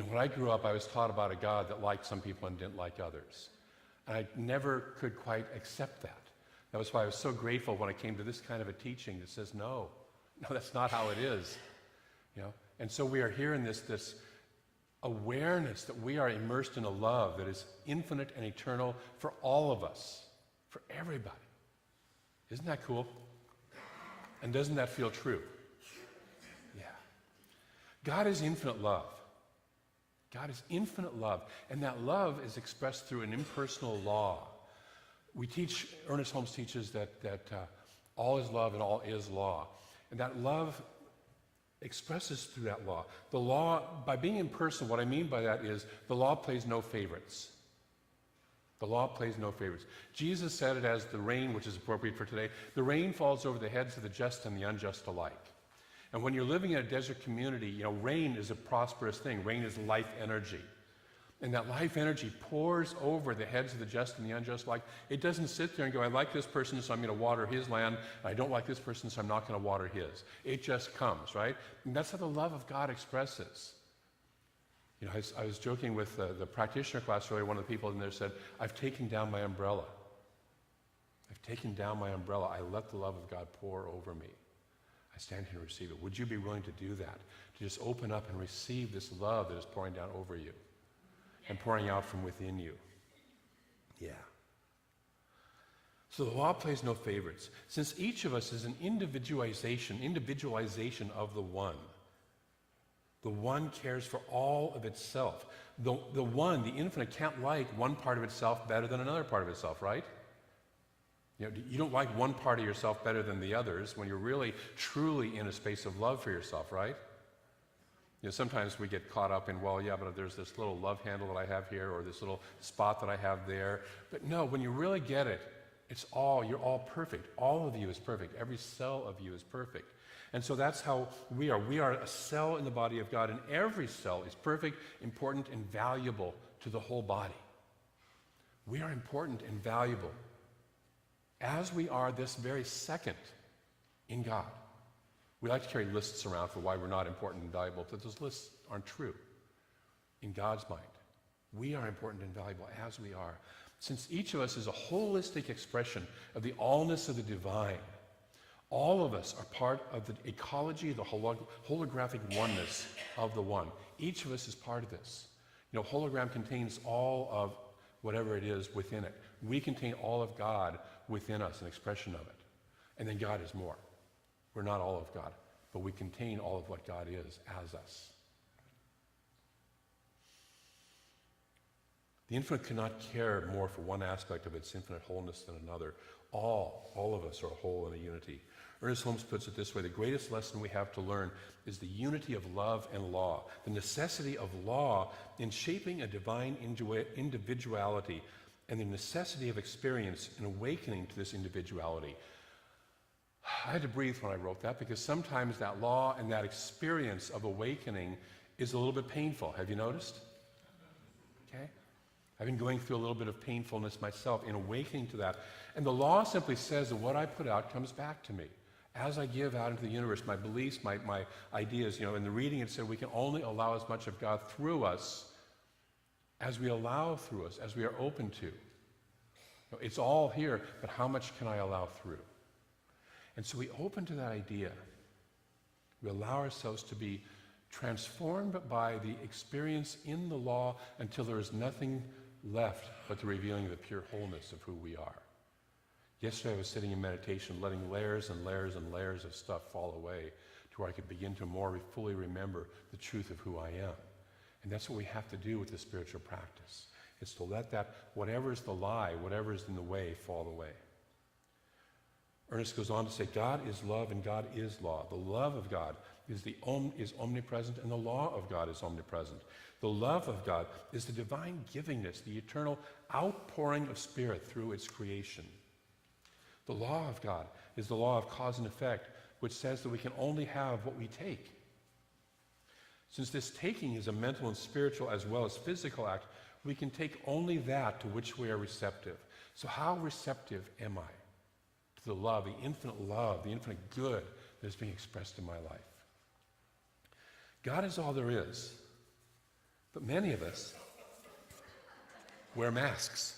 When I grew up, I was taught about a God that liked some people and didn't like others. And I never could quite accept that. That was why I was so grateful when I came to this kind of a teaching that says, no, that's not how it is. And so we are here in this awareness that we are immersed in a love that is infinite and eternal for all of us, for everybody. Isn't that cool? And doesn't that feel true? Yeah. God is infinite love. God is infinite love, and that love is expressed through an impersonal law. Ernest Holmes teaches that all is love and all is law. And that love expresses through that law. The law, by being impersonal, what I mean by that is the law plays no favorites. The law plays no favorites. Jesus said it as the rain, which is appropriate for today. The rain falls over the heads of the just and the unjust alike. And when you're living in a desert community, rain is a prosperous thing. Rain is life energy. And that life energy pours over the heads of the just and the unjust alike. It doesn't sit there and go, I like this person, so I'm going to water his land. And I don't like this person, so I'm not going to water his. It just comes, right? And that's how the love of God expresses. I was joking with the practitioner class earlier. One of the people in there said, I've taken down my umbrella. I've taken down my umbrella. I let the love of God pour over me. I stand here and receive it. Would you be willing to do that? To just open up and receive this love that is pouring down over you and pouring out from within you? Yeah. So the law plays no favorites. Since each of us is an individualization of the one cares for all of itself. The one, the infinite, can't like one part of itself better than another part of itself, right? You don't like one part of yourself better than the others when you're really, truly in a space of love for yourself, right? Sometimes we get caught up in, but there's this little love handle that I have here or this little spot that I have there. But no, when you really get it, you're all perfect. All of you is perfect. Every cell of you is perfect. And so that's how we are. We are a cell in the body of God, and every cell is perfect, important, and valuable to the whole body. We are important and valuable as we are this very second in God. We like to carry lists around for why we're not important and valuable, but those lists aren't true. In God's mind, we are important and valuable as we are. Since each of us is a holistic expression of the allness of the divine, all of us are part of the ecology, the holographic oneness of the one. Each of us is part of this. Hologram contains all of whatever it is within it. We contain all of God within us, an expression of it. And then God is more. We're not all of God, but we contain all of what God is as us. The infinite cannot care more for one aspect of its infinite wholeness than another. All of us are a whole and a unity. Ernest Holmes puts it this way: the greatest lesson we have to learn is the unity of love and law, the necessity of law in shaping a divine individuality, and the necessity of experience in awakening to this individuality. I had to breathe when I wrote that, because sometimes that law and that experience of awakening is a little bit painful. Have you noticed? Okay? I've been going through a little bit of painfulness myself in awakening to that. And the law simply says that what I put out comes back to me. As I give out into the universe, my beliefs, my ideas, in the reading it said we can only allow as much of God through us as we allow through us, as we are open to. It's all here, but how much can I allow through? And so we open to that idea. We allow ourselves to be transformed by the experience in the law until there is nothing left but the revealing of the pure wholeness of who we are. Yesterday I was sitting in meditation, letting layers and layers and layers of stuff fall away to where I could begin to more fully remember the truth of who I am. And that's what we have to do with the spiritual practice. It's to let that, whatever is the lie, whatever is in the way, fall away. Ernest goes on to say, God is love and God is law. The love of God is omnipresent, and the law of God is omnipresent. The love of God is the divine givingness, the eternal outpouring of spirit through its creation. The law of God is the law of cause and effect, which says that we can only have what we take. Since this taking is a mental and spiritual as well as physical act, we can take only that to which we are receptive. So how receptive am I to the love, the infinite good that is being expressed in my life? God is all there is, But many of us wear masks.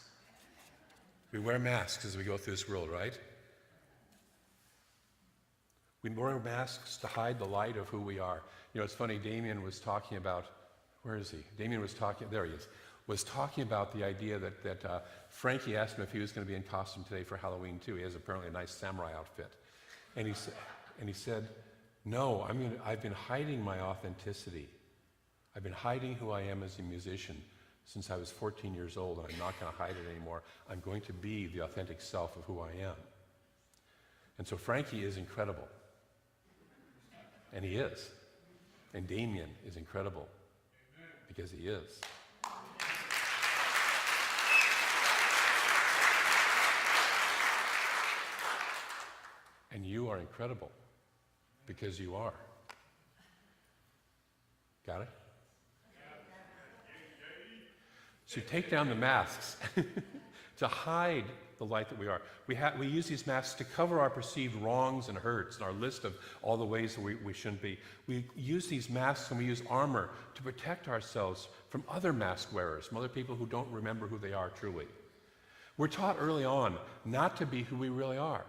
We wear masks as we go through this world, right? We wear masks to hide the light of who we are. You know, it's funny, Damien was talking about, where is he? Damien was talking, there he is, was talking about the idea that Frankie asked him if he was going to be in costume today for Halloween too. He has apparently a nice samurai outfit. And he said, no, I've been hiding my authenticity. I've been hiding who I am as a musician since I was 14 years old, and I'm not going to hide it anymore. I'm going to be the authentic self of who I am. And so Frankie is incredible. And he is. And Damien is incredible. Because he is. And you are incredible. Because you are. Got it? So take down the masks to hide the light that we are. We use these masks to cover our perceived wrongs and hurts and our list of all the ways that we shouldn't be. We use these masks and we use armor to protect ourselves from other mask wearers, from other people who don't remember who they are truly. We're taught early on not to be who we really are.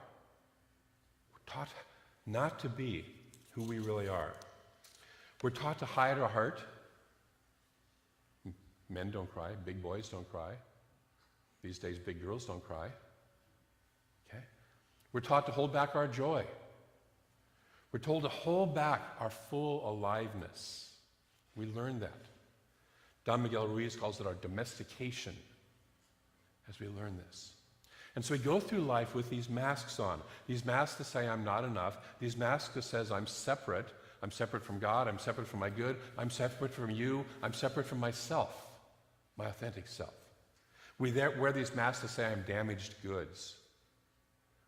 We're taught not to be who we really are. We're taught to hide our heart. Men don't cry, big boys don't cry. These days, big girls don't cry. Okay? We're taught to hold back our joy. We're told to hold back our full aliveness. We learn that. Don Miguel Ruiz calls it our domestication as we learn this. And so we go through life with these masks on. These masks that say I'm not enough. These masks that says I'm separate. I'm separate from God. I'm separate from my good. I'm separate from you. I'm separate from myself. My authentic self. We wear these masks to say I'm damaged goods.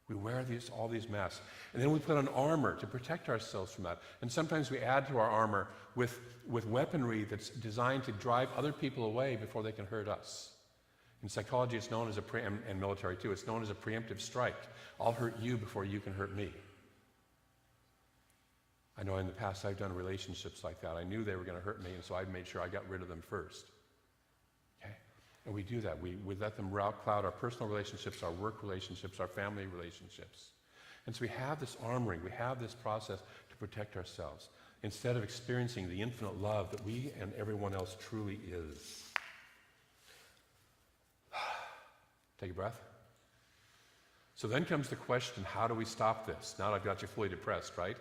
We wear all these masks. And then we put on armor to protect ourselves from that. And sometimes we add to our armor with weaponry that's designed to drive other people away before they can hurt us. In psychology, it's known as and military too, it's known as a preemptive strike. I'll hurt you before you can hurt me. I know in the past I've done relationships like that. I knew they were going to hurt me, and so I made sure I got rid of them first. And we do that. We let them cloud our personal relationships, our work relationships, our family relationships. And so we have this armoring, we have this process to protect ourselves instead of experiencing the infinite love that we and everyone else truly is. Take a breath. So then comes the question, how do we stop this? Now that I've got you fully depressed, right?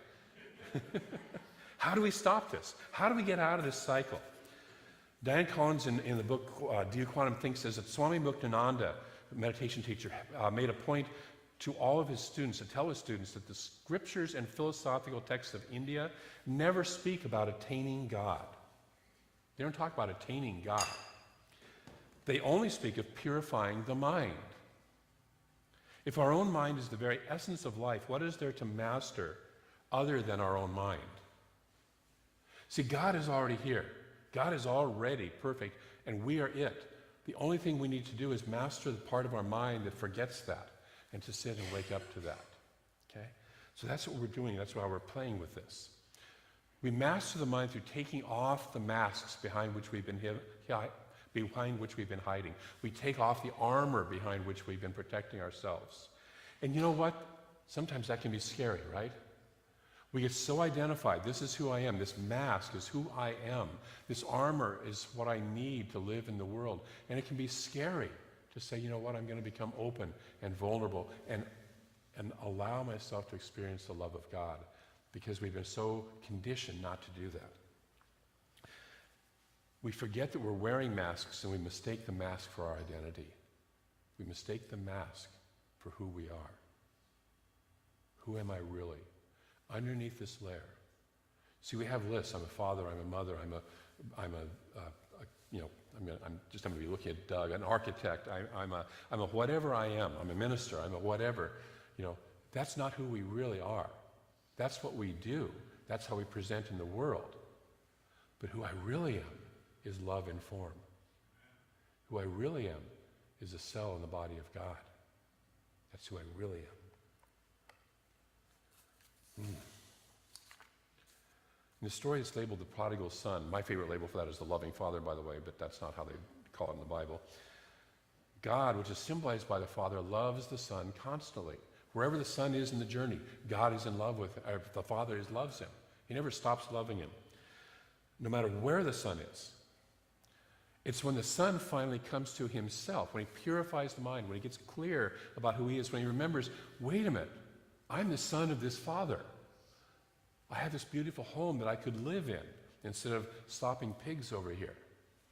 How do we stop this? How do we get out of this cycle? Diane Collins in the book Do You Quantum Think says that Swami Muktananda, the meditation teacher, made a point to all of his students, to tell his students that the scriptures and philosophical texts of India never speak about attaining God. They don't talk about attaining God. They only speak of purifying the mind. If our own mind is the very essence of life, what is there to master other than our own mind? See, God is already here. God is already perfect, and we are it. The only thing we need to do is master the part of our mind that forgets that, and to sit and wake up to that. Okay? So that's what we're doing. That's why we're playing with this. We master the mind through taking off the masks behind which we've been hiding. We take off the armor behind which we've been protecting ourselves. And you know what? Sometimes that can be scary, right? We get so identified. This is who I am. This mask is who I am. This armor is what I need to live in the world. And it can be scary to say, you know what, I'm going to become open and vulnerable and allow myself to experience the love of God, because we've been so conditioned not to do that. We forget that we're wearing masks, and we mistake the mask for our identity. We mistake the mask for who we are. Who am I really? Underneath this layer. See, we have lists. I'm a father, I'm a mother, I'm going to be looking at Doug, an architect, I'm a whatever I am, I'm a minister, I'm a whatever. You know, that's not who we really are. That's what we do. That's how we present in the world. But who I really am is love in form. Who I really am is a cell in the body of God. That's who I really am. In the story, it's labeled the prodigal son. My favorite label for that is the loving father, by the way, but that's not how they call it in the Bible. God, which is symbolized by the Father, loves the Son constantly. Wherever the Son is in the journey, God is in love with him. The Father loves him. He never stops loving him, no matter where the Son is. It's when the Son finally comes to himself, when he purifies the mind, when he gets clear about who he is, when he remembers, wait a minute, I'm the son of this Father. I have this beautiful home that I could live in instead of slopping pigs over here.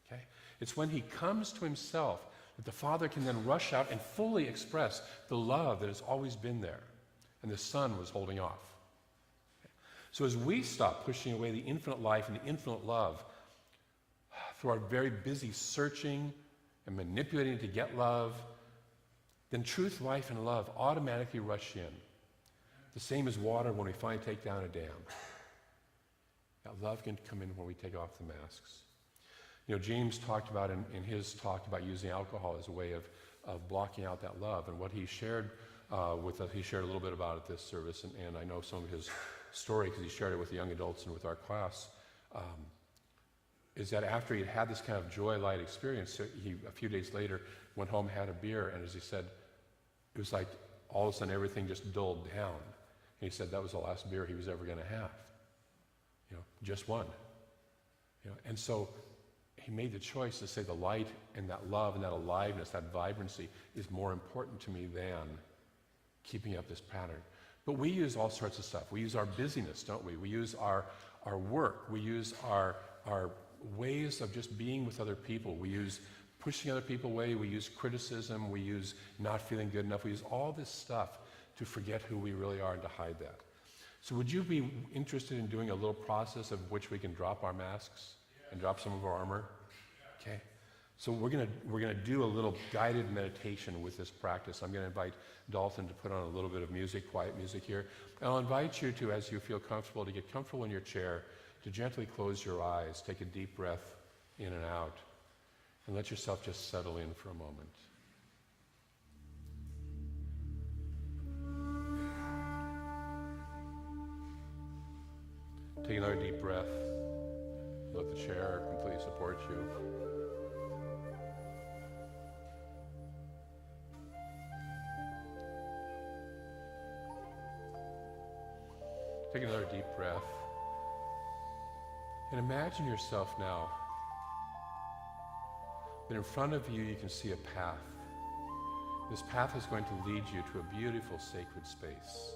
Okay? It's when he comes to himself that the Father can then rush out and fully express the love that has always been there, and the Son was holding off. Okay? So as we stop pushing away the infinite life and the infinite love through our very busy searching and manipulating to get love, then truth, life, and love automatically rush in. The same as water when we finally take down a dam. That love can come in when we take off the masks. You know, James talked about in his talk about using alcohol as a way of blocking out that love. And what he shared with us, he shared a little bit about it at this service, and I know some of his story because he shared it with the young adults and with our class, is that after he had this kind of joy light experience, he, a few days later, went home, had a beer, and as he said, it was like all of a sudden everything just dulled down. And he said that was the last beer he was ever going to have. You know, just one. You know, and so he made the choice to say the light and that love and that aliveness, that vibrancy is more important to me than keeping up this pattern. But we use all sorts of stuff. We use our busyness, don't we? We use our work. We use our ways of just being with other people. We use pushing other people away. We use criticism. We use not feeling good enough. We use all this stuff to forget who we really are and to hide that. So would you be interested in doing a little process of which we can drop our masks and drop some of our armor? Okay. So we're gonna do a little guided meditation with this practice. I'm gonna invite Dalton to put on a little bit of music, quiet music here. And I'll invite you to, as you feel comfortable, to get comfortable in your chair, to gently close your eyes, take a deep breath in and out, and let yourself just settle in for a moment. Take another deep breath. Let the chair completely support you. Take another deep breath. And imagine yourself now that in front of you, you can see a path. This path is going to lead you to a beautiful sacred space.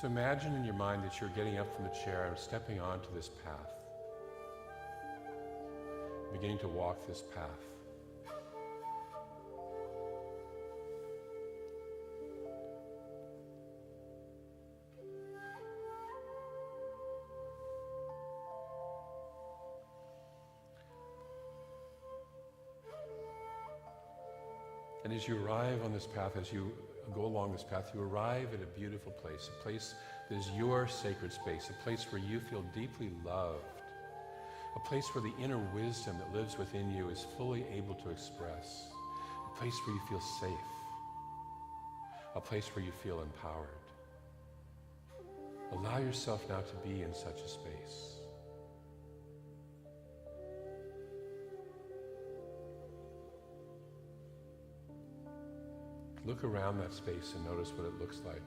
So imagine in your mind that you're getting up from the chair and stepping onto this path, beginning to walk this path. And as you arrive on this path, as you go along this path, you arrive at a beautiful place, a place that is your sacred space, a place where you feel deeply loved, a place where the inner wisdom that lives within you is fully able to express, a place where you feel safe, a place where you feel empowered. Allow yourself now to be in such a space. Look around that space and notice what it looks like.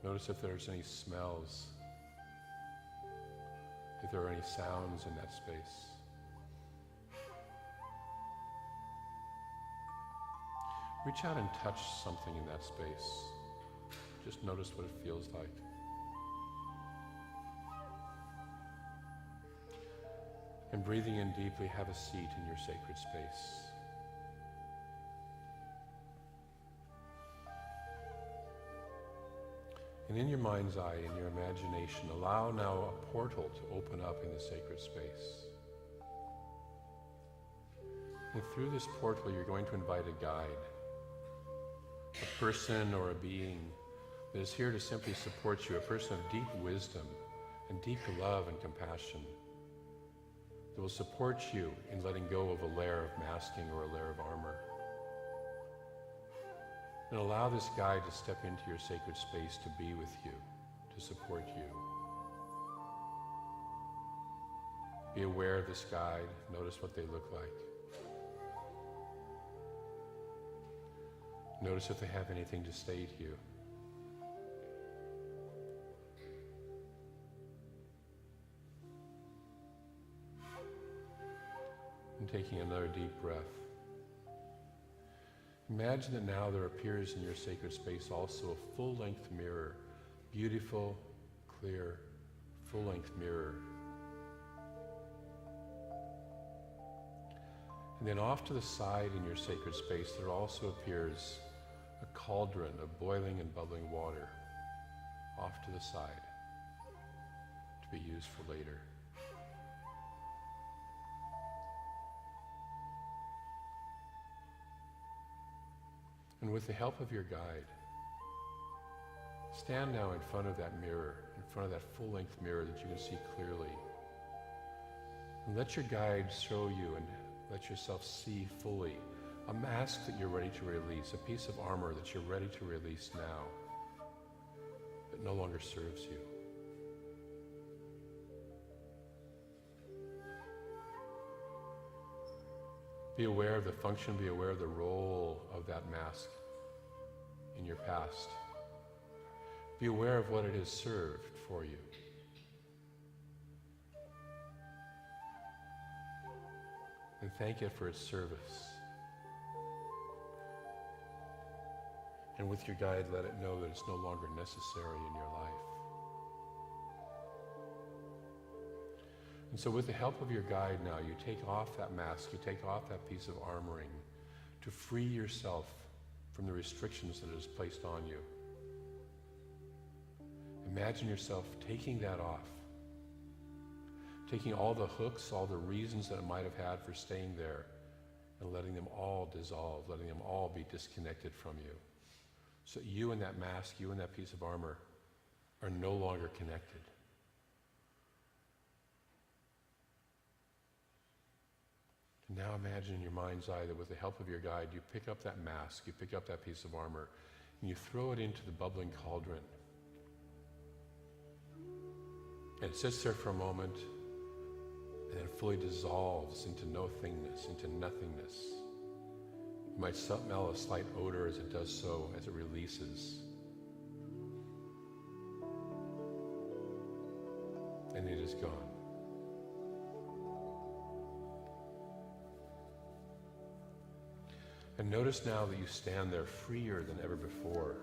Notice if there's any smells, if there are any sounds in that space. Reach out and touch something in that space. Just notice what it feels like. And breathing in deeply, have a seat in your sacred space. And in your mind's eye, in your imagination, allow now a portal to open up in the sacred space. And through this portal, you're going to invite a guide, a person or a being that is here to simply support you, a person of deep wisdom and deep love and compassion, that will support you in letting go of a layer of masking or a layer of armor. And allow this guide to step into your sacred space to be with you, to support you. Be aware of this guide. Notice what they look like. Notice if they have anything to say to you. And taking another deep breath. Imagine that now there appears in your sacred space also a full-length mirror. Beautiful, clear, full-length mirror. And then off to the side in your sacred space there also appears a cauldron of boiling and bubbling water off to the side to be used for later. And with the help of your guide, stand now in front of that mirror, in front of that full-length mirror that you can see clearly. And let your guide show you and let yourself see fully a mask that you're ready to release, a piece of armor that you're ready to release now that no longer serves you. Be aware of the function, be aware of the role of that mask in your past. Be aware of what it has served for you. And thank it for its service. And with your guide, let it know that it's no longer necessary in your life. And so with the help of your guide now, you take off that mask, you take off that piece of armoring to free yourself from the restrictions that it has placed on you. Imagine yourself taking that off, taking all the hooks, all the reasons that it might have had for staying there, and letting them all dissolve, letting them all be disconnected from you. So you and that mask, you and that piece of armor are no longer connected. And now imagine in your mind's eye that with the help of your guide, you pick up that mask, you pick up that piece of armor, and you throw it into the bubbling cauldron. And it sits there for a moment, and then it fully dissolves into no-thingness, into nothingness. You might smell a slight odor as it does so, as it releases. And it is gone. And notice now that you stand there freer than ever before.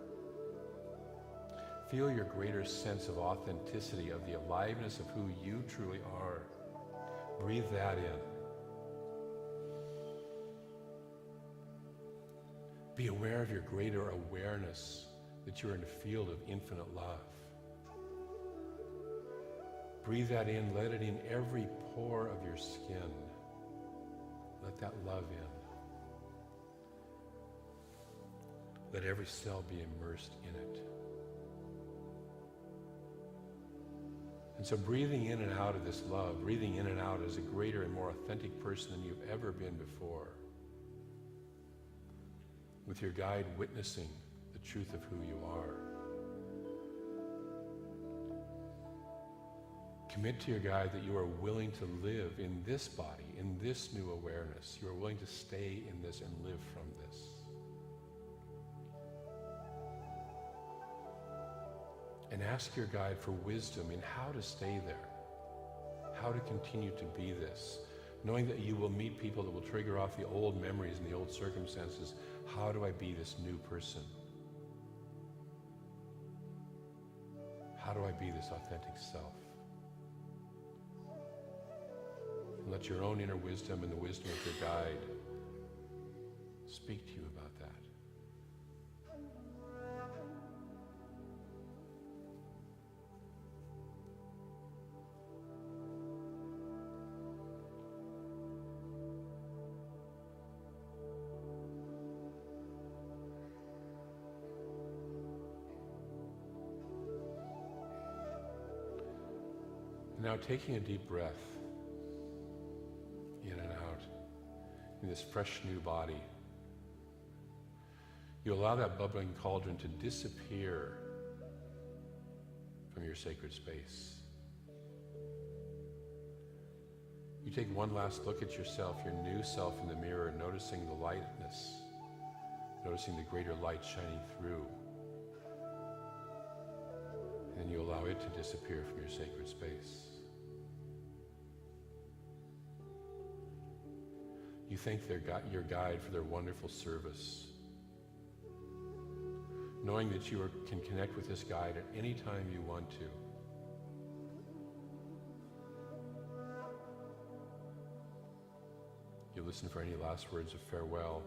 Feel your greater sense of authenticity, of the aliveness of who you truly are. Breathe that in. Be aware of your greater awareness that you're in a field of infinite love. Breathe that in, let it in every pore of your skin. Let that love in. Let every cell be immersed in it. And so breathing in and out of this love, breathing in and out as a greater and more authentic person than you've ever been before, with your guide witnessing the truth of who you are. Commit to your guide that you are willing to live in this body, in this new awareness. You are willing to stay in this and live from this. And ask your guide for wisdom in how to stay there, how to continue to be this, knowing that you will meet people that will trigger off the old memories and the old circumstances. How do I be this new person? How do I be this authentic self? And let your own inner wisdom and the wisdom of your guide speak to you about that. Now taking a deep breath in and out in this fresh new body, You allow that bubbling cauldron to disappear from your sacred space. You take one last look at yourself, your new self in the mirror, noticing the lightness, noticing the greater light shining through. And then you allow it to disappear from your sacred space. You thank your guide for their wonderful service, knowing that you can connect with this guide at any time you want to. You listen for any last words of farewell.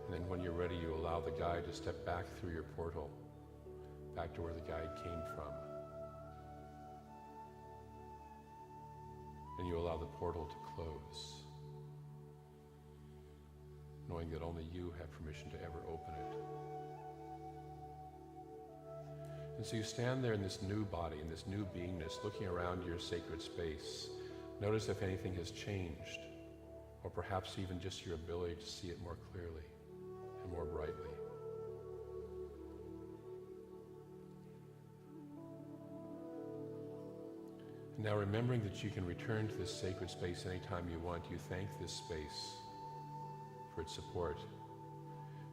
And then when you're ready, you allow the guide to step back through your portal, back to where the guide came from. And you allow the portal to close, knowing that only you have permission to ever open it. And so you stand there in this new body, in this new beingness, looking around your sacred space. Notice if anything has changed, or perhaps even just your ability to see it more clearly and more brightly. And now, remembering that you can return to this sacred space anytime you want, you thank this space for its support.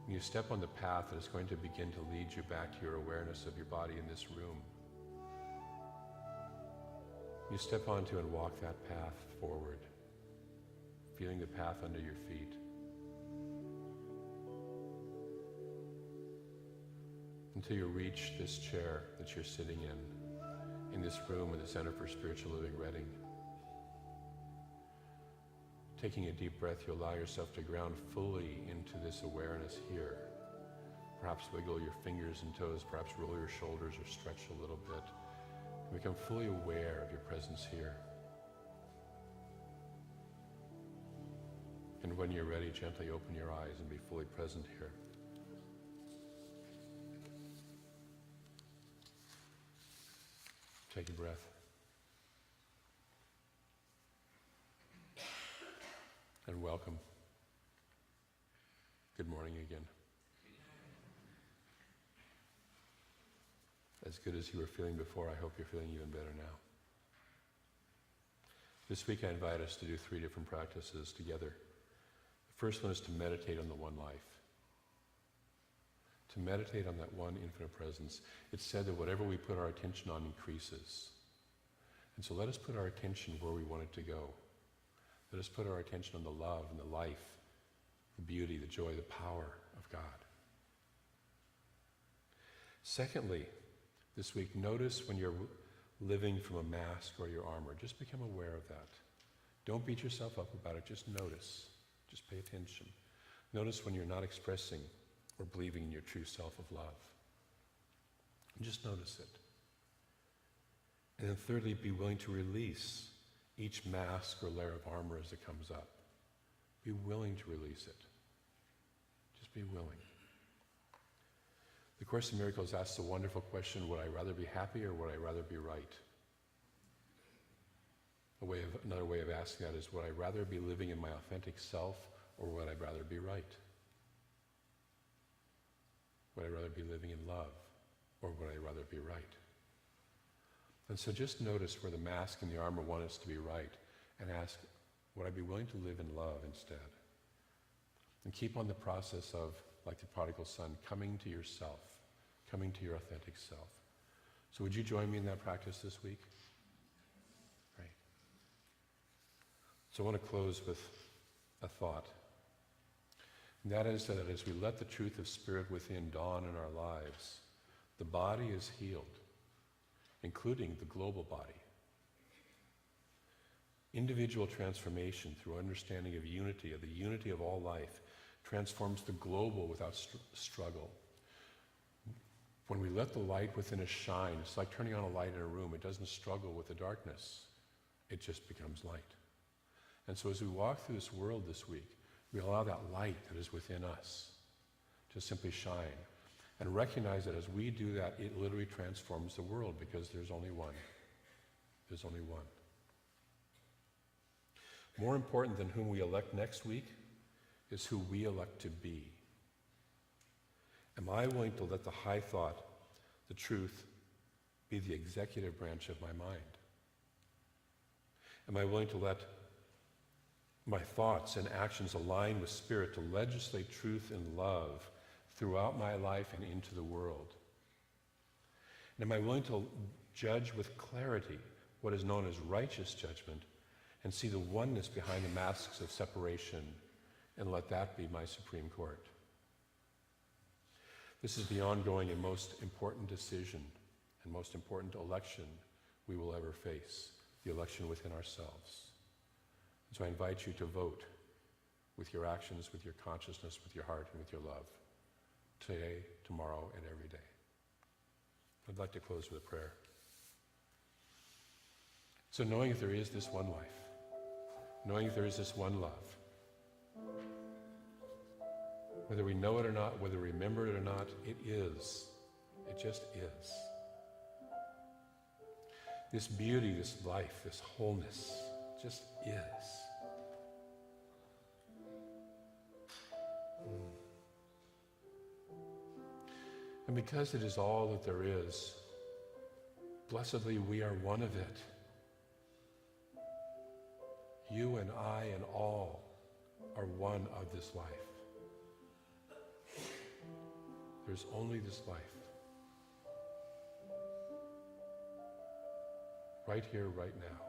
And you step on the path that is going to begin to lead you back to your awareness of your body in this room. You step onto and walk that path forward, feeling the path under your feet. Until you reach this chair that you're sitting in this room in the Center for Spiritual Living, Reading. Taking a deep breath, you allow yourself to ground fully into this awareness here. Perhaps wiggle your fingers and toes, perhaps roll your shoulders or stretch a little bit. And become fully aware of your presence here. And when you're ready, gently open your eyes and be fully present here. Take a breath. And welcome. Good morning again. As good as you were feeling before, I hope you're feeling even better now. This week I invite us to do 3 different practices together. The first one is to meditate on the one life. To meditate on that one infinite presence. It's said that whatever we put our attention on increases. And so let us put our attention where we want it to go. Let us put our attention on the love and the life, the beauty, the joy, the power of God. Secondly, this week, notice when you're living from a mask or your armor. Just become aware of that. Don't beat yourself up about it. Just notice. Just pay attention. Notice when you're not expressing or believing in your true self of love. Just notice it. And then thirdly, be willing to release each mask or layer of armor as it comes up. Be willing to release it. Just be willing. The Course in Miracles asks a wonderful question, would I rather be happy or would I rather be right? Another way of asking that is, would I rather be living in my authentic self or would I rather be right? Would I rather be living in love or would I rather be right? And so just notice where the mask and the armor want us to be right and ask, would I be willing to live in love instead? And keep on the process of, like the prodigal son, coming to yourself, coming to your authentic self. So would you join me in that practice this week? Right. So I want to close with a thought. And that is that as we let the truth of Spirit within dawn in our lives, the body is healed, including the global body. Individual transformation through understanding of the unity of all life, transforms the global without struggle. When we let the light within us shine, it's like turning on a light in a room. It doesn't struggle with the darkness. It just becomes light. And so as we walk through this world this week, we allow that light that is within us to simply shine and recognize that as we do that, it literally transforms the world because there's only one. There's only one. More important than whom we elect next week is who we elect to be. Am I willing to let the high thought, the truth, be the executive branch of my mind? Am I willing to let my thoughts and actions align with Spirit to legislate truth and love throughout my life and into the world? And am I willing to judge with clarity what is known as righteous judgment and see the oneness behind the masks of separation and let that be my Supreme Court? This is the ongoing and most important decision and most important election we will ever face, the election within ourselves. And so I invite you to vote with your actions, with your consciousness, with your heart, and with your love, today, tomorrow, and every day. I'd like to close with a prayer. So knowing that there is this one life, knowing that there is this one love, whether we know it or not, whether we remember it or not, it is. It just is. This beauty, this life, this wholeness just is. And because it is all that there is, blessedly we are one of it. You and I and all are one of this life. There's only this life. Right here, right now.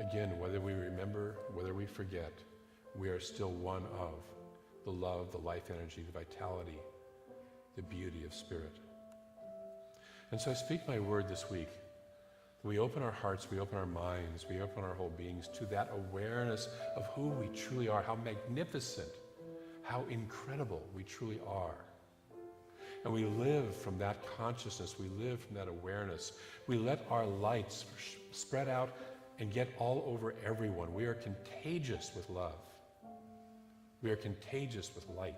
Again, whether we remember, whether we forget, we are still one of the love, the life energy, the vitality, the beauty of Spirit. And so I speak my word this week. We open our hearts, we open our minds, we open our whole beings to that awareness of who we truly are, how magnificent, how incredible we truly are. And we live from that consciousness, we live from that awareness. We let our lights spread out and get all over everyone. We are contagious with love. We are contagious with light.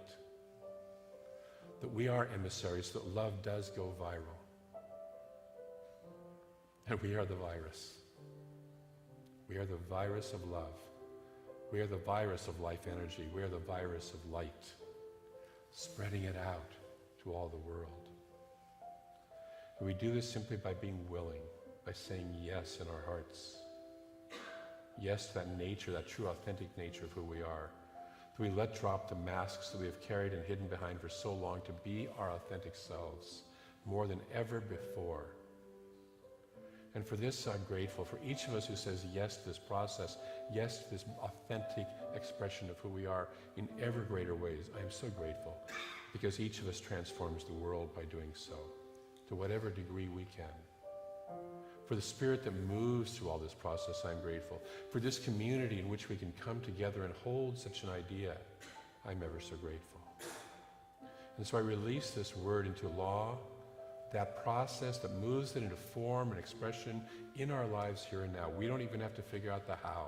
That we are emissaries, that love does go viral. And we are the virus. We are the virus of love. We are the virus of life energy. We are the virus of light, spreading it out to all the world. And we do this simply by being willing, by saying yes in our hearts. Yes to that nature, that true authentic nature of who we are. That we let drop the masks that we have carried and hidden behind for so long to be our authentic selves more than ever before. And for this, I'm grateful for each of us who says yes to this process, yes to this authentic expression of who we are in ever greater ways. I am so grateful because each of us transforms the world by doing so, to whatever degree we can. For the Spirit that moves through all this process, I'm grateful. For this community in which we can come together and hold such an idea, I'm ever so grateful. And so I release this word into law, that process that moves it into form and expression in our lives here and now. We don't even have to figure out the how.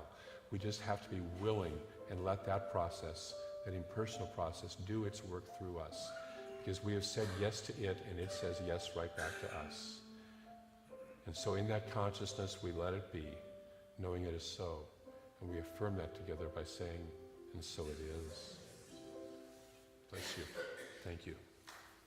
We just have to be willing and let that process, that impersonal process, do its work through us. Because we have said yes to it, and it says yes right back to us. And so in that consciousness, we let it be, knowing it is so. And we affirm that together by saying, and so it is. Bless you. Thank you.